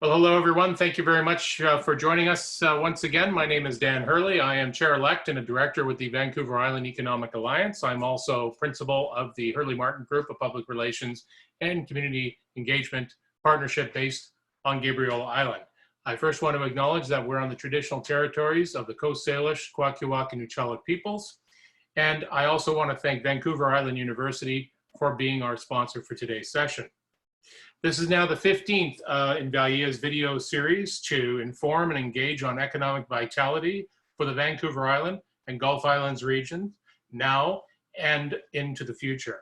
Well, hello, everyone. Thank you very much for joining us once again. My name is Dan Hurley. I am chair-elect and a director with the Vancouver Island Economic Alliance. I'm also principal of the Hurley Martin Group of Public Relations and Community Engagement Partnership based on Gabriel Island. I first want to acknowledge that we're on the traditional territories of the Coast Salish, Kwakiwak, and Nuu-chah-nulth peoples. And I also want to thank Vancouver Island University for being our sponsor for today's session. This is now the 15th in VIEA's video series to inform and engage on economic vitality for the Vancouver Island and Gulf Islands region now and into the future.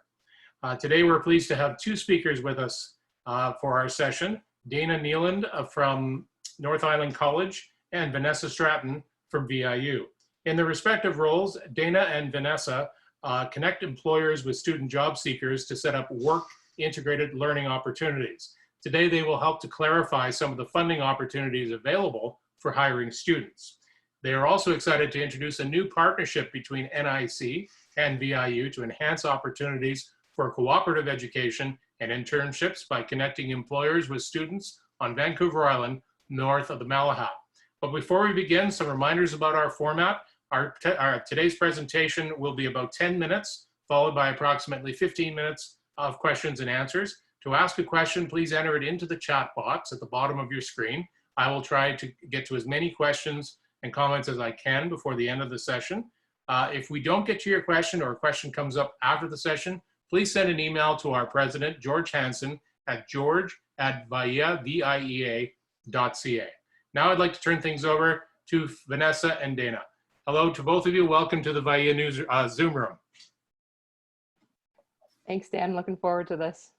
Today we're pleased to have two speakers with us for our session, Dayna Kneeland from North Island College and Vanessa Stratten from VIU. In their respective roles, Dayna and Vanessa connect employers with student job seekers to set up work integrated learning opportunities. Today, they will help to clarify some of the funding opportunities available for hiring students. They are also excited to introduce a new partnership between NIC and VIU to enhance opportunities for cooperative education and internships by connecting employers with students on Vancouver Island, north of the Malahat. But before we begin, some reminders about our format. Today's presentation will be about 10 minutes, followed by approximately 15 minutes of questions and answers. To ask a question, please enter it into the chat box at the bottom of your screen. I will try to get to as many questions and comments as I can before the end of the session. If we don't get to your question or a question comes up after the session, please send an email to our president, George Hansen, at george@viea.ca. Now I'd like to turn things over to Vanessa and Dayna. Hello to both of you. Welcome to the VIEA News Zoom room. Thanks, Dan. Looking forward to this.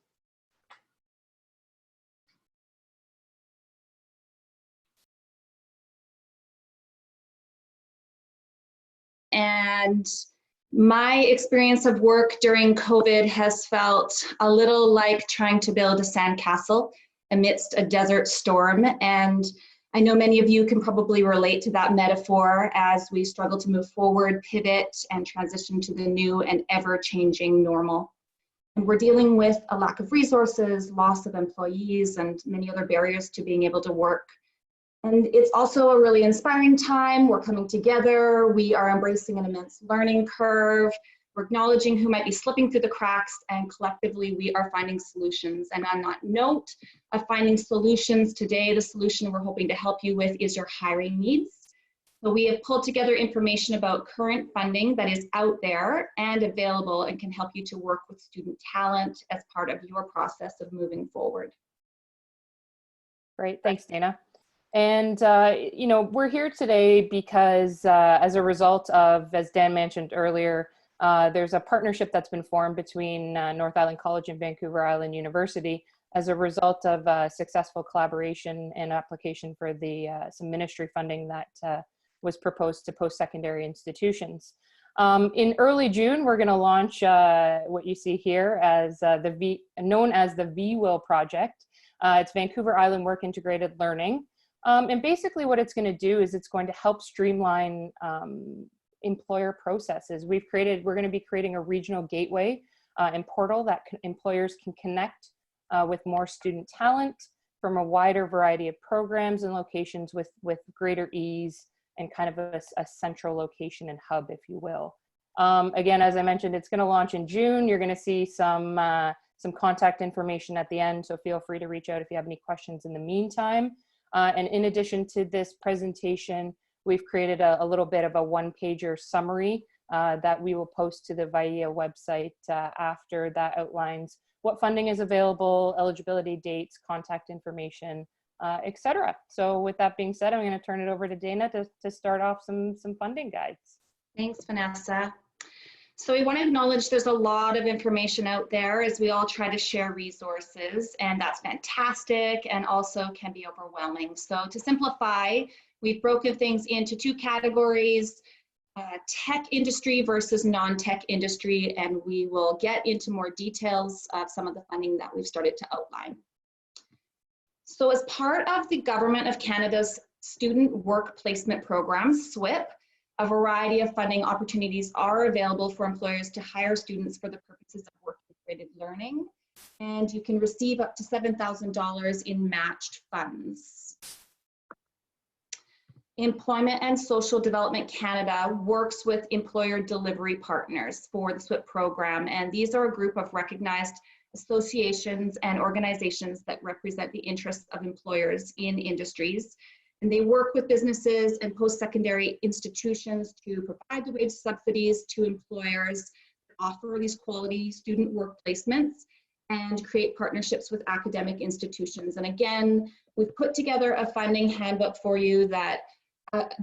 And my experience of work during COVID has felt a little like trying to build a sandcastle amidst a desert storm. And I know many of you can probably relate to that metaphor as we struggle to move forward, pivot, and transition to the new and ever-changing normal. And we're dealing with a lack of resources, loss of employees, and many other barriers to being able to work. And it's also a really inspiring time. We're coming together. We are embracing an immense learning curve. We're acknowledging who might be slipping through the cracks, and collectively we are finding solutions. And on that note of finding solutions today, the solution we're hoping to help you with is your hiring needs. So we have pulled together information about current funding that is out there and available and can help you to work with student talent as part of your process of moving forward. Great, thanks, Dayna. And, you know, we're here today because as a result of, as Dan mentioned earlier, there's a partnership that's been formed between North Island College and Vancouver Island University as a result of successful collaboration and application for the some ministry funding that was proposed to post-secondary institutions. In early June, we're going to launch what you see here as known as the VIEA project. It's Vancouver Island Work Integrated Learning. And basically what it's going to do is it's going to help streamline employer processes. We're going to be creating a regional gateway and portal that employers can connect with more student talent from a wider variety of programs and locations with greater ease and kind of a central location and hub, if you will. Again, as I mentioned, it's going to launch in June. You're going to see some contact information at the end, so feel free to reach out if you have any questions in the meantime. And in addition to this presentation, we've created a little bit of a one-pager summary that we will post to the VIEA website after that outlines what funding is available, eligibility dates, contact information, etc. So with that being said, I'm going to turn it over to Dayna to start off some funding guides. Thanks, Vanessa. So we want to acknowledge there's a lot of information out there as we all try to share resources, and that's fantastic and also can be overwhelming. So to simplify, we've broken things into two categories, tech industry versus non-tech industry, and we will get into more details of some of the funding that we've started to outline. So as part of the Government of Canada's Student Work Placement Program, SWIP, a variety of funding opportunities are available for employers to hire students for the purposes of work integrated learning. and you can receive up to $7,000 in matched funds. Employment and Social Development Canada works with employer delivery partners for the SWIP program, and these are a group of recognized associations and organizations that represent the interests of employers in industries. And they work with businesses and post-secondary institutions to provide the wage subsidies to employers, offer these quality student work placements, and create partnerships with academic institutions. And again, we've put together a funding handbook for you that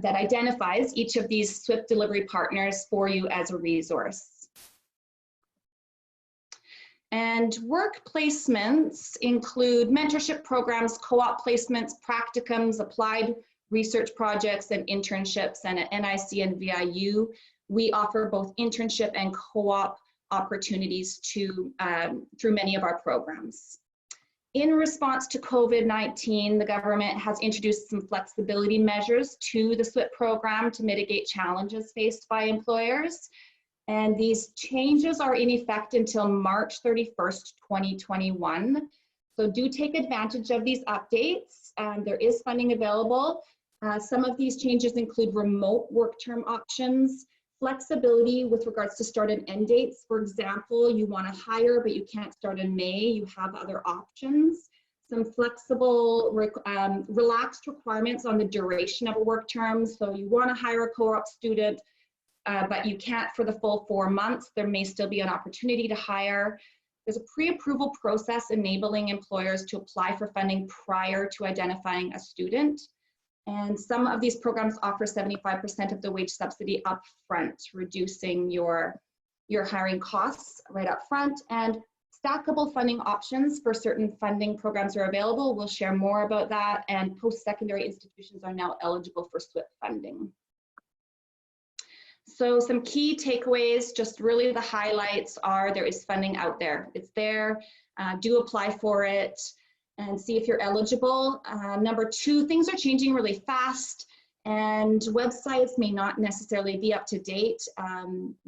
identifies each of these SWIP delivery partners for you as a resource. And work placements include mentorship programs, co-op placements, practicums, applied research projects, and internships. And at NIC and VIU, we offer both internship and co-op opportunities through many of our programs. In response to COVID-19, the government has introduced some flexibility measures to the SWIP program to mitigate challenges faced by employers. And these changes are in effect until March 31st, 2021. So do take advantage of these updates. There is funding available. Some of these changes include remote work term options, flexibility with regards to start and end dates. For example, you want to hire, but you can't start in May, you have other options. Some flexible, relaxed requirements on the duration of a work term. So you want to hire a co-op student, but you can't for the full 4 months. There may still be an opportunity to hire. There's a pre-approval process enabling employers to apply for funding prior to identifying a student. And some of these programs offer 75% of the wage subsidy up front, reducing your hiring costs right up front. And stackable funding options for certain funding programs are available. We'll share more about that. And post-secondary institutions are now eligible for SWIP funding. So some key takeaways, just really the highlights are there is funding out there. It's there, do apply for it and see if you're eligible. Number two, things are changing really fast and websites may not necessarily be up to date.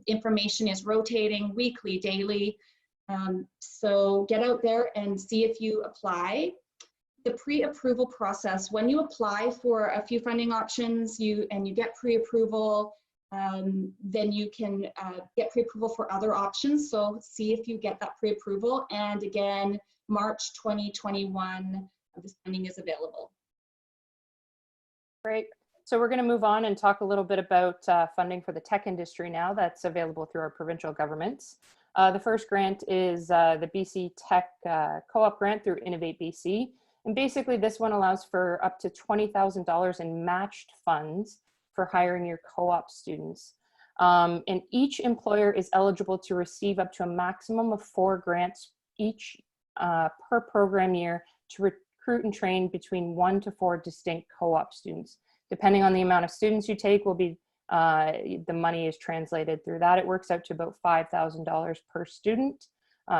Information is rotating weekly, daily. So get out there and see if you apply. The pre-approval process, when you apply for a few funding options and you get pre-approval, then you can get pre-approval for other options. So see if you get that pre-approval. And again, March 2021, this funding is available. Great. So we're going to move on and talk a little bit about funding for the tech industry now that's available through our provincial governments. The first grant is the BC Tech Co-op grant through Innovate BC. And basically this one allows for up to $20,000 in matched funds for hiring your co-op students. And each employer is eligible to receive up to a maximum of 4 grants each per program year to recruit and train between 1 to 4 distinct co-op students. Depending on the amount of students you take will be, the money is translated through that. It works out to about $5,000 per student.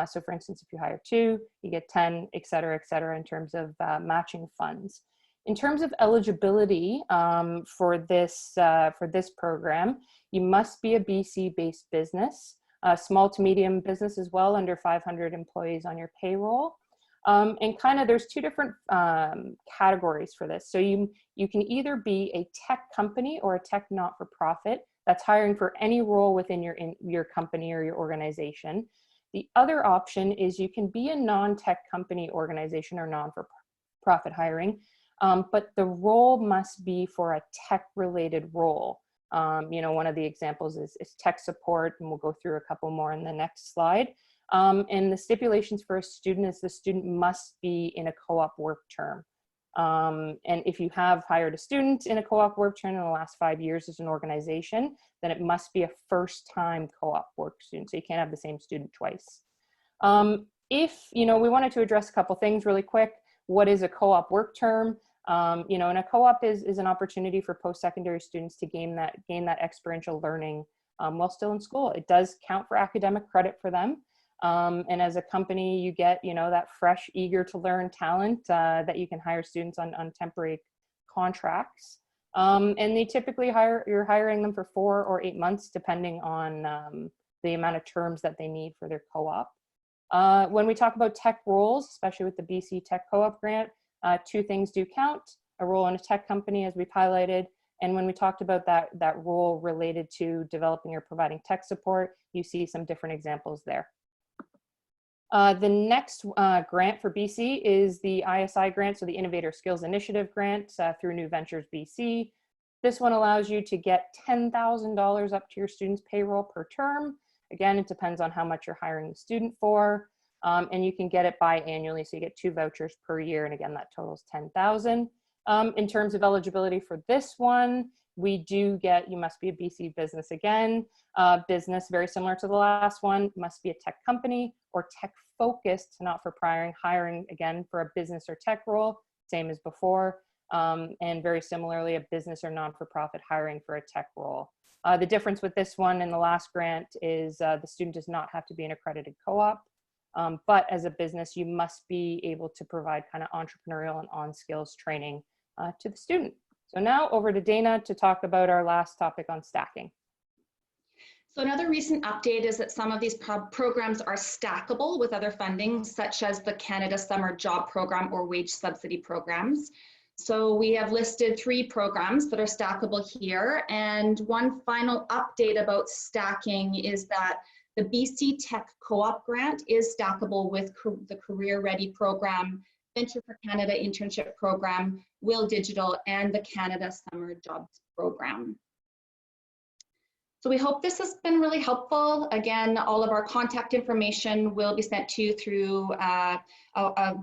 So for instance, if you hire 2, you get 10, et cetera, in terms of matching funds. In terms of eligibility for this program, you must be a BC-based business, a small to medium business as well, under 500 employees on your payroll. And kind of there's 2 different categories for this. So you can either be a tech company or a tech not-for-profit that's hiring for any role within your company or your organization. The other option is you can be a non-tech company organization or non-for-profit hiring, but the role must be for a tech-related role. You know, one of the examples is tech support, and we'll go through a couple more in the next slide. And the stipulations for a student is the student must be in a co-op work term. And if you have hired a student in a co-op work term in the last 5 years as an organization, then it must be a first-time co-op work student. So you can't have the same student twice. If, you know, we wanted to address a couple things really quick. What is a co-op work term? You know, and a co-op is an opportunity for post-secondary students to gain that experiential learning while still in school. It does count for academic credit for them. And as a company, you get, you know, that fresh, eager to learn talent that you can hire students on temporary contracts. And they typically you're hiring them for 4 or 8 months, depending on the amount of terms that they need for their co-op. When we talk about tech roles, especially with the BC Tech Co-op grant, two things do count: a role in a tech company, as we've highlighted, and when we talked about that role related to developing or providing tech support, you see some different examples there. The next grant for BC is the ISI grant, so the Innovator Skills Initiative grant through New Ventures BC. This one allows you to get $10,000 up to your student's payroll per term. Again, it depends on how much you're hiring the student for, and you can get it biannually, so you get 2 vouchers per year, and again, that totals $10,000. In terms of eligibility for this one, we do get, you must be a BC business again. Business, very similar to the last one, must be a tech company or tech focused, not for hiring again for a business or tech role, same as before. And very similarly, a business or non-for-profit hiring for a tech role. The difference with this one and the last grant is the student does not have to be an accredited co-op, but as a business, you must be able to provide kind of entrepreneurial and on-skills training to the student. So now over to Dayna to talk about our last topic on stacking. So another recent update is that some of these programs are stackable with other funding, such as the Canada Summer Job Program or wage subsidy programs. So we have listed 3 programs that are stackable here. And one final update about stacking is that the BC Tech Co-op grant is stackable with the Career Ready program, Venture for Canada internship program, Will Digital, and the Canada Summer Jobs program. So we hope this has been really helpful. Again, all of our contact information will be sent to you through a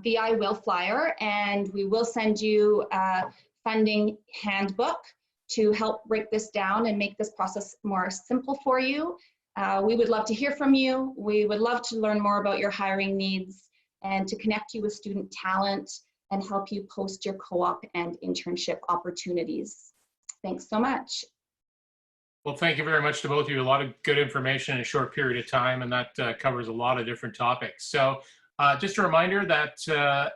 VI Will flyer, and we will send you a funding handbook to help break this down and make this process more simple for you. We would love to hear from you. We would love to learn more about your hiring needs and to connect you with student talent and help you post your co-op and internship opportunities. Thanks so much. Well, thank you very much to both of you. A lot of good information in a short period of time, and that covers a lot of different topics. So just a reminder that to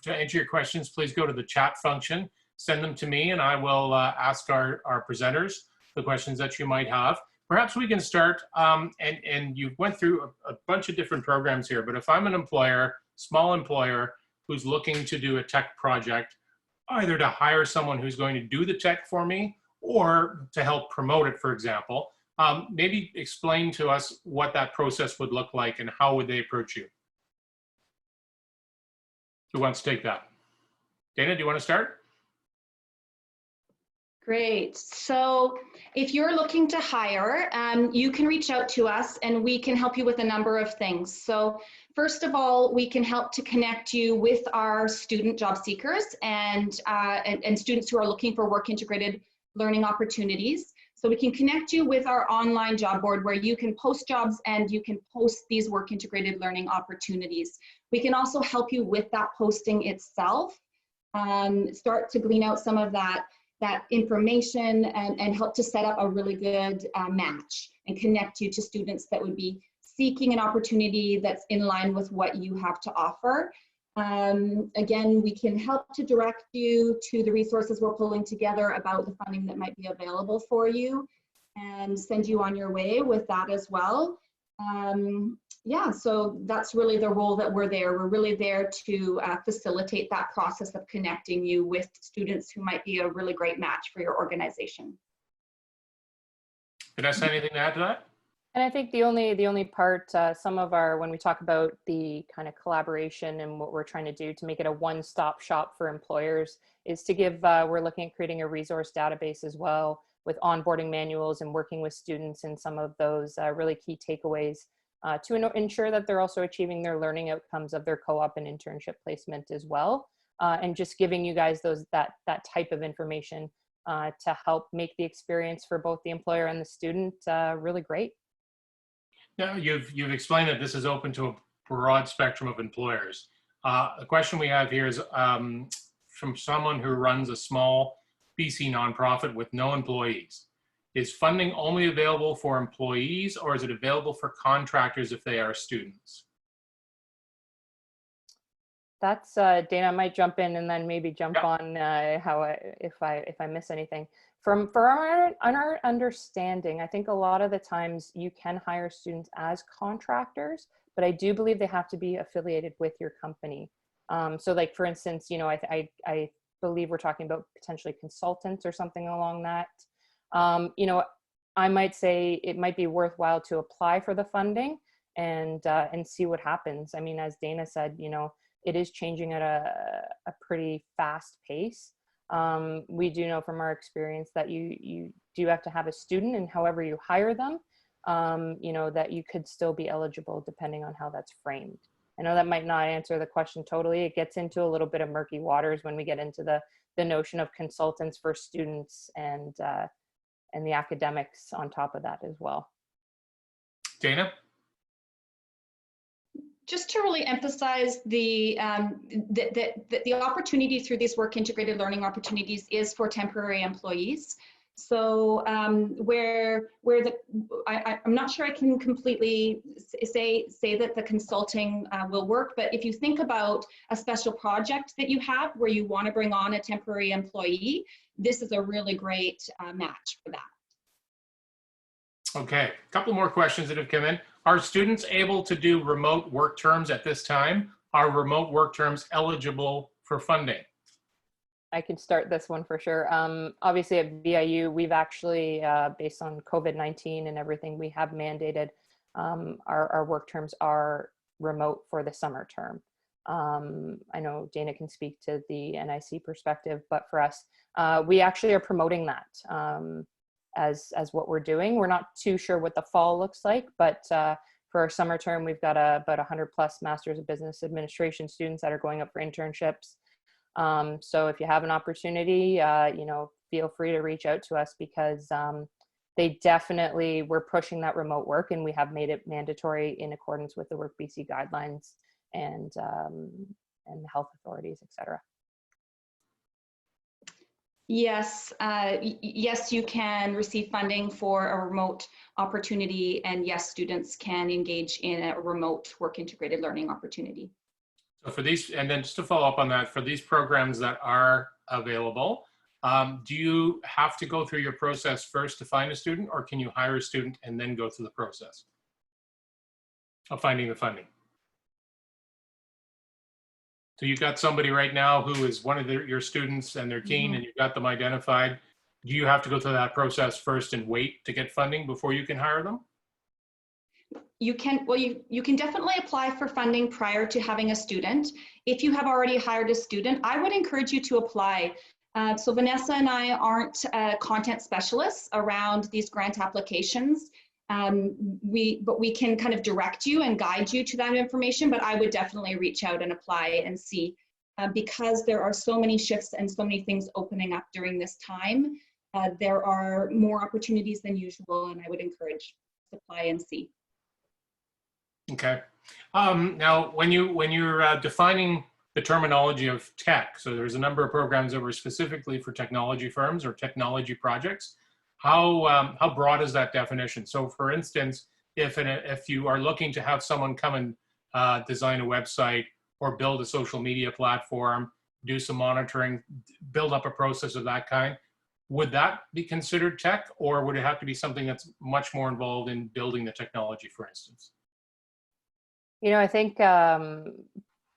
answer your questions, please go to the chat function, send them to me, and I will ask our presenters the questions that you might have. Perhaps we can start, and you went through a bunch of different programs here, but if I'm an employer, small employer, who's looking to do a tech project, either to hire someone who's going to do the tech for me, or to help promote it, for example, maybe explain to us what that process would look like and how would they approach you? Who wants to take that? Dayna, do you want to start? Great. So if you're looking to hire, you can reach out to us and we can help you with a number of things. So first of all, we can help to connect you with our student job seekers and students who are looking for work integrated learning opportunities. So we can connect you with our online job board where you can post jobs and you can post these work integrated learning opportunities. We can also help you with that posting itself, start to glean out some of that information and help to set up a really good match and connect you to students that would be seeking an opportunity that's in line with what you have to offer. Again, we can help to direct you to the resources we're pulling together about the funding that might be available for you and send you on your way with that as well. Yeah, so that's really the role that we're there. We're really there to facilitate that process of connecting you with students who might be a really great match for your organization. Vanessa, anything to add to that? And I think the only part, some of our, when we talk about the kind of collaboration and what we're trying to do to make it a one-stop shop for employers is to give, we're looking at creating a resource database as well with onboarding manuals and working with students and some of those really key takeaways to ensure that they're also achieving their learning outcomes of their co-op and internship placement as well. And just giving you guys that type of information to help make the experience for both the employer and the student really great. Now, you've explained that this is open to a broad spectrum of employers. The question we have here is from someone who runs a small BC nonprofit with no employees. Is funding only available for employees, or is it available for contractors if they are students? That's Dayna, I might jump in and then maybe jump on if I miss anything. For our understanding, I think a lot of the times you can hire students as contractors, but I do believe they have to be affiliated with your company. So like, for instance, you know, I believe we're talking about potentially consultants or something along that. You know, I might say it might be worthwhile to apply for the funding and see what happens. I mean, as Dayna said, you know, it is changing at a pretty fast pace. We do know from our experience that you do have to have a student, and however you hire them, you know, that you could still be eligible depending on how that's framed. I know that might not answer the question totally. It gets into a little bit of murky waters when we get into the notion of consultants for students and the academics on top of that as well. Dayna? Just to really emphasize the opportunity through these work integrated learning opportunities is for temporary employees. So I'm not sure I can completely say that the consulting will work, but if you think about a special project that you have where you want to bring on a temporary employee, this is a really great match for that. Okay, a couple more questions that have come in. Are students able to do remote work terms at this time? Are remote work terms eligible for funding? I can start this one for sure. Obviously at VIU, we've actually, based on COVID-19 and everything, we have mandated our work terms are remote for the summer term. I know Dayna can speak to the NIC perspective, but for us, we actually are promoting that as what we're doing. We're not too sure what the fall looks like, but for our summer term, we've got about 100+ Masters of Business Administration students that are going up for internships. So if you have an opportunity, you know, feel free to reach out to us, because they definitely, we're pushing that remote work, and we have made it mandatory in accordance with the Work BC guidelines and health authorities, etc. Yes, yes, you can receive funding for a remote opportunity, and yes, students can engage in a remote work integrated learning opportunity. So for these, and then just to follow up on that, for these programs that are available, do you have to go through your process first to find a student, or can you hire a student and then go through the process of finding the funding? So you've got somebody right now who is one of your students, and they're keen, and you've got them identified. Do you have to go through that process first and wait to get funding before you can hire them? You can, well, you can definitely apply for funding prior to having a student. If you have already hired a student, I would encourage you to apply. So Vanessa and I aren't content specialists around these grant applications. But we can kind of direct you and guide you to that information, but I would definitely reach out and apply and see, because there are so many shifts and so many things opening up during this time. There are more opportunities than usual, and I would encourage to apply and see. Okay. Now, when you're defining the terminology of tech, so there's a number of programs that were specifically for technology firms or technology projects. How broad is that definition? So for instance, if you are looking to have someone come and design a website or build a social media platform, do some monitoring, build up a process of that kind, would that be considered tech, or would it have to be something that's much more involved in building the technology, for instance? You know, I think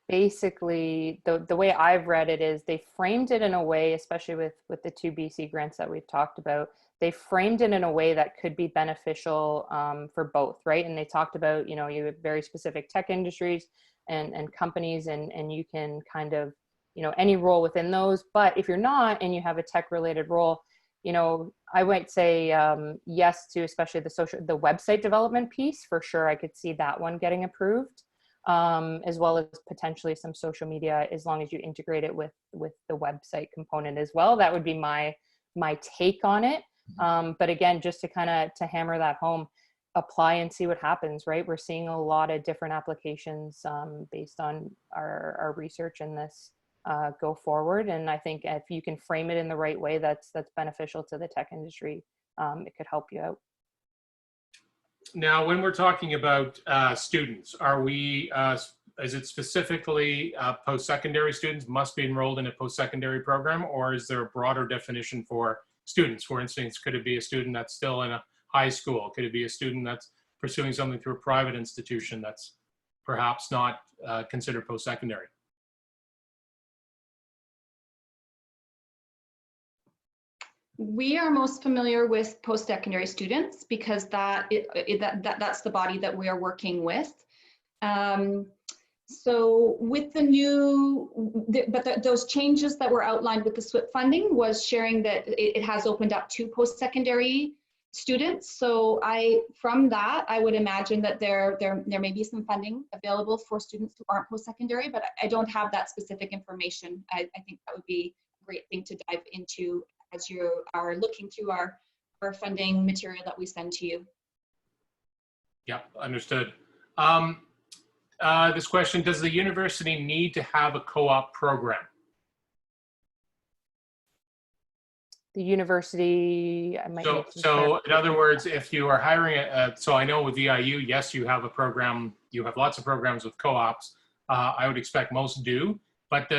basically the way I've read it is they framed it in a way, especially with the 2 BC grants that we've talked about, they framed it in a way that could be beneficial for both, right? And they talked about, you know, you have very specific tech industries and companies, and you can kind of, you know, any role within those. But if you're not, and you have a tech related role, you know, I might say yes to especially the website development piece. For sure, I could see that one getting approved, as well as potentially some social media, as long as you integrate it with the website component as well. That would be my take on it. But again, just to kind of to hammer that home, apply and see what happens, right? We're seeing a lot of different applications based on our research in this go forward. And I think if you can frame it in the right way, that's beneficial to the tech industry. It could help you out. Now, when we're talking about students, are we, is it specifically post-secondary students must be enrolled in a post-secondary program, or is there a broader definition for students? For instance, could it be a student that's still in a high school? Could it be a student that's pursuing something through a private institution? That's perhaps not considered post-secondary? We are most familiar with post-secondary students because that's the body that we are working with. So with the new, those changes that were outlined with the SWIP funding was sharing that it has opened up to post-secondary students. So from that, I would imagine that there may be some funding available for students who aren't post-secondary, but I don't have that specific information. I think that would be a great thing to dive into as you are looking through our funding material that we send to you. Yep, understood. This question, does the university need to have a co-op program? The university, I might need some So in other words, if you are hiring, so I know with VIU, yes, you have a program, you have lots of programs with co-ops. I would expect most do, but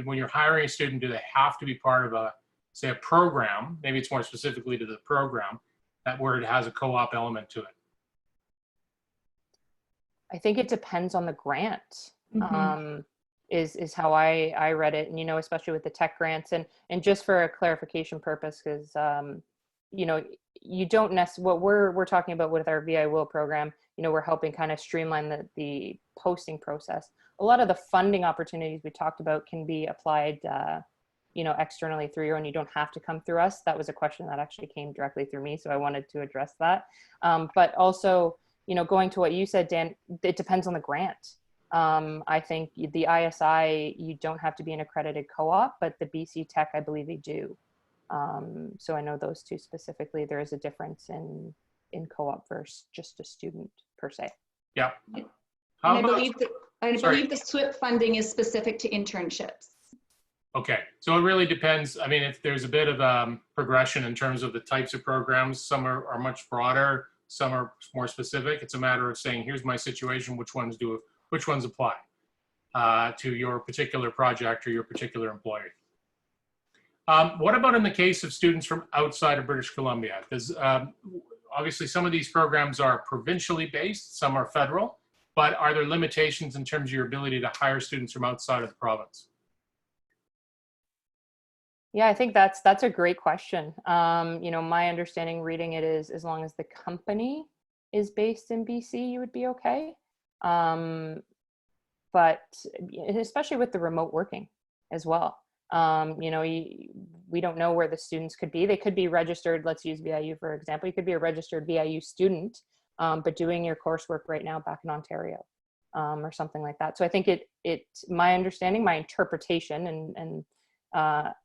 when you're hiring a student, do they have to be part of a, say, a program? Maybe it's more specifically to the program, where it has a co-op element to it. I think it depends on the grant. Is how I read it, and especially with the tech grants, and just for a clarification purpose, because you don't what we're talking about with our VIEA program. We're helping kind of streamline the posting process. A lot of the funding opportunities we talked about can be applied externally through you, and you don't have to come through us. That was a question that actually came directly through me, so I wanted to address that. But also, going to what you said, Dan, it depends on the grant. I think the ISI, you don't have to be an accredited co-op, but the BC Tech, I believe they do. So I know those two specifically, there is a difference in co-op versus just a student per se. Yeah. I believe the SWIP funding is specific to internships. Okay, so it really depends. I mean, if there's a bit of progression in terms of the types of programs, some are much broader, some are more specific. It's a matter of saying, here's my situation, which ones apply to your particular project or your particular employer. What about in the case of students from outside of British Columbia? Because obviously some of these programs are provincially based, some are federal, but are there limitations in terms of your ability to hire students from outside of the province? Yeah, I think that's a great question. My understanding reading it is, as long as the company is based in BC, you would be okay. But especially with the remote working as well, we don't know where the students could be. They could be registered. Let's use VIU, for example. You could be a registered VIU student, but doing your coursework right now back in Ontario, or something like that. So I think my understanding, my interpretation, and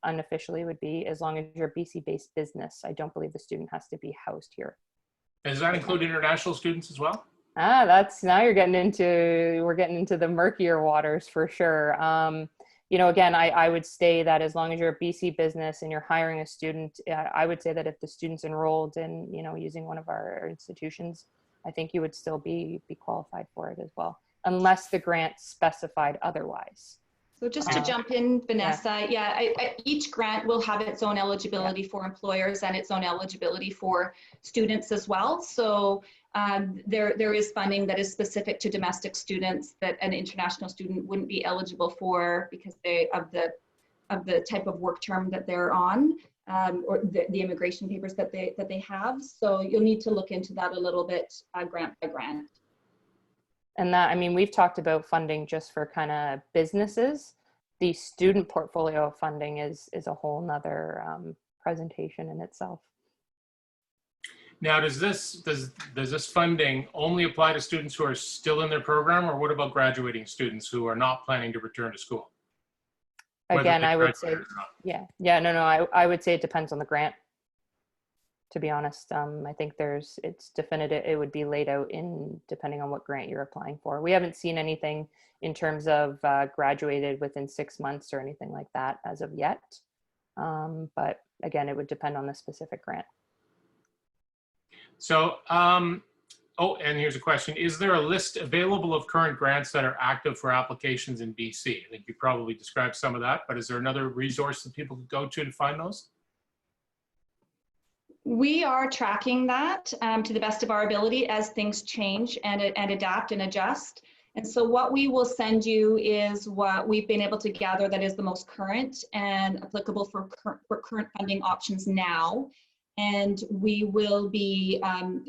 unofficially would be, as long as you're a BC-based business, I don't believe the student has to be housed here. Does that include international students as well? Now we're getting into the murkier waters for sure. Again, I would say that as long as you're a BC business and you're hiring a student, I would say that if the student's enrolled in, using one of our institutions, I think you would still be qualified for it as well, unless the grant specified otherwise. So just to jump in, Vanessa, each grant will have its own eligibility for employers and its own eligibility for students as well. So there is funding that is specific to domestic students that an international student wouldn't be eligible for because of the type of work term that they're on, or the immigration papers that they have. So you'll need to look into that a little bit, grant by grant. And that, we've talked about funding just for kind of businesses. The student portfolio funding is a whole nother presentation in itself. Now, does this funding only apply to students who are still in their program, or what about graduating students who are not planning to return to school? Again, I would say, I would say it depends on the grant. To be honest, I think it's definitive. It would be laid out depending on what grant you're applying for. We haven't seen anything in terms of graduated within 6 months or anything like that as of yet. But again, it would depend on the specific grant. So, and here's a question. Is there a list available of current grants that are active for applications in BC? I think you probably described some of that, but is there another resource that people could go to find those? We are tracking that to the best of our ability as things change and adapt and adjust. And so what we will send you is what we've been able to gather that is the most current and applicable for current funding options now. And we will be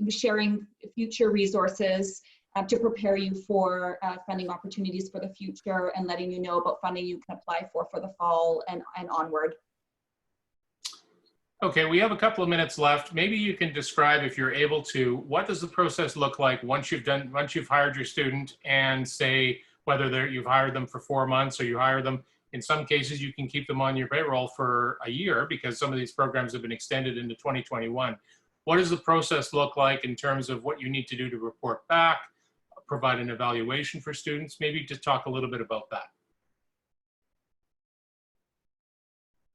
sharing future resources to prepare you for funding opportunities for the future and letting you know about funding you can apply for the fall and onward. Okay, we have a couple of minutes left. Maybe you can describe, if you're able to, what does the process look like once you've hired your student, and say whether you've hired them for 4 months or you hire them. In some cases, you can keep them on your payroll for a year because some of these programs have been extended into 2021. What does the process look like in terms of what you need to do to report back, provide an evaluation for students? Maybe just talk a little bit about that.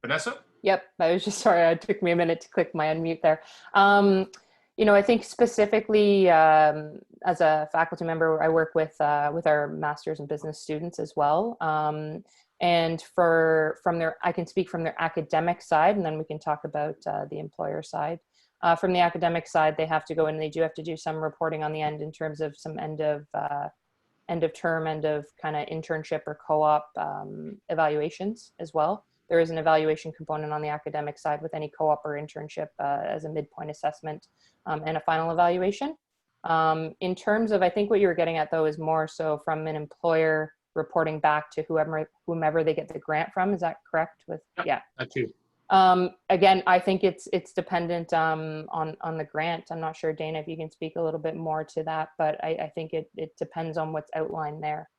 Vanessa? Yep, I was just sorry, it took me a minute to click my unmute there. You know, I think specifically as a faculty member, I work with our Masters in Business students as well. And I can speak from their academic side, and then we can talk about the employer side. From the academic side, they have to go and they do have to do some reporting on the end in terms of some end of term, end of kind of internship or co-op evaluations as well. There is an evaluation component on the academic side with any co-op or internship as a midpoint assessment and a final evaluation. In terms of, I think what you were getting at though is more so from an employer reporting back to whomever they get the grant from. Is that correct? Yeah. That too. Again, I think it's dependent on the grant. I'm not sure, Dayna, if you can speak a little bit more to that, but I think it depends on what's outlined there.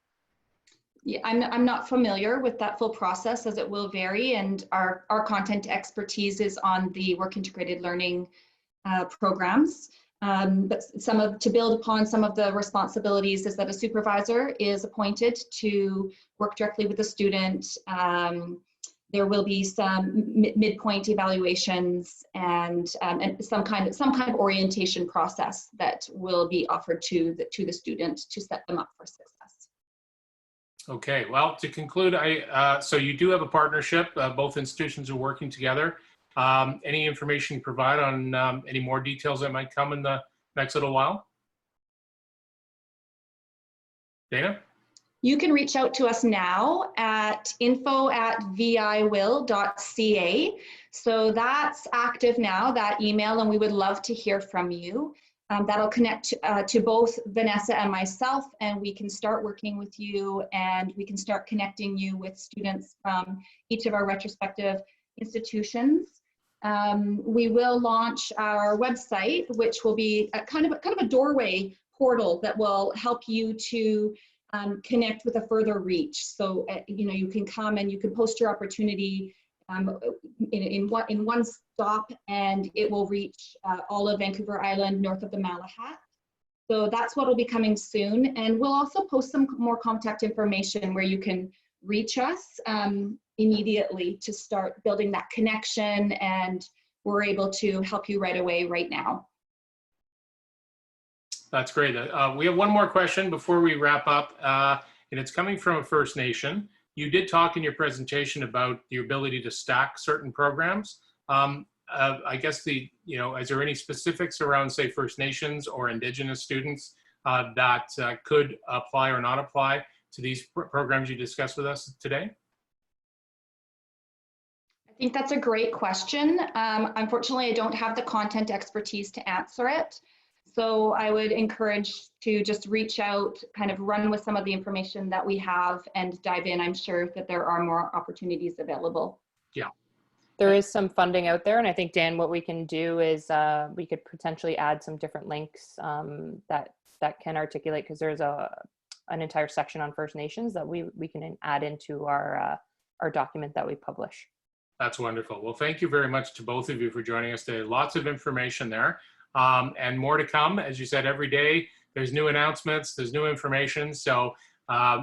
Yeah, I'm not familiar with that full process, as it will vary, and our content expertise is on the work integrated learning programs. But to build upon some of the responsibilities is that a supervisor is appointed to work directly with the student. There will be some midpoint evaluations and some kind of orientation process that will be offered to the student to set them up for success. Okay, well, to conclude, so you do have a partnership, both institutions are working together. Any information you provide on any more details that might come in the next little while? Dayna? You can reach out to us now at info@viiwill.ca. So that's active now, that email, and we would love to hear from you. That'll connect to both Vanessa and myself, and we can start working with you, and we can start connecting you with students from each of our retrospective institutions. We will launch our website, which will be a kind of a doorway portal that will help you to connect with a further reach. So you know, you can come and you can post your opportunity in one stop, and it will reach all of Vancouver Island north of the Malahat. So that's what will be coming soon, and we'll also post some more contact information where you can reach us immediately to start building that connection, and we're able to help you right away right now. That's great. We have one more question before we wrap up, and it's coming from a First Nation. You did talk in your presentation about the ability to stack certain programs. I guess is there any specifics around, say, First Nations or Indigenous students that could apply or not apply to these programs you discussed with us today? I think that's a great question. Unfortunately, I don't have the content expertise to answer it. So I would encourage to just reach out, kind of run with some of the information that we have and dive in. I'm sure that there are more opportunities available. Yeah. There is some funding out there, and I think, Dan, what we can do is we could potentially add some different links that can articulate, because there's an entire section on First Nations that we can add into our document that we publish. That's wonderful. Well, thank you very much to both of you for joining us today. Lots of information there. And more to come. As you said, every day there's new announcements, there's new information. So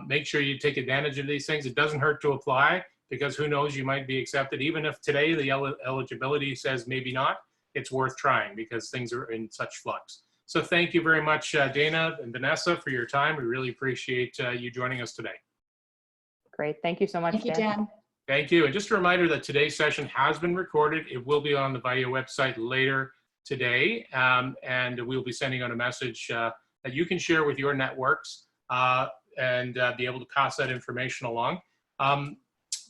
make sure you take advantage of these things. It doesn't hurt to apply, because who knows, you might be accepted. Even if today the eligibility says maybe not, it's worth trying because things are in such flux. So thank you very much, Dayna and Vanessa, for your time. We really appreciate you joining us today. Great. Thank you so much, Thank you, Dan. Thank you. And just a reminder that today's session has been recorded. It will be on the VIEA website later today, and we'll be sending out a message that you can share with your networks and be able to pass that information along.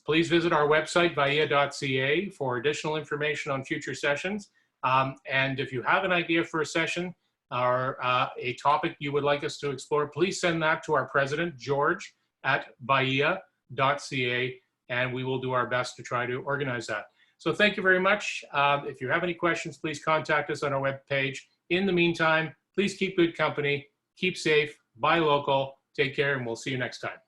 Please visit our website, VIEA.ca, for additional information on future sessions. And if you have an idea for a session or a topic you would like us to explore, please send that to our president, George, at VIEA.ca, and we will do our best to try to organize that. So thank you very much. If you have any questions, please contact us on our webpage. In the meantime, please keep good company, keep safe, buy local, take care, and we'll see you next time.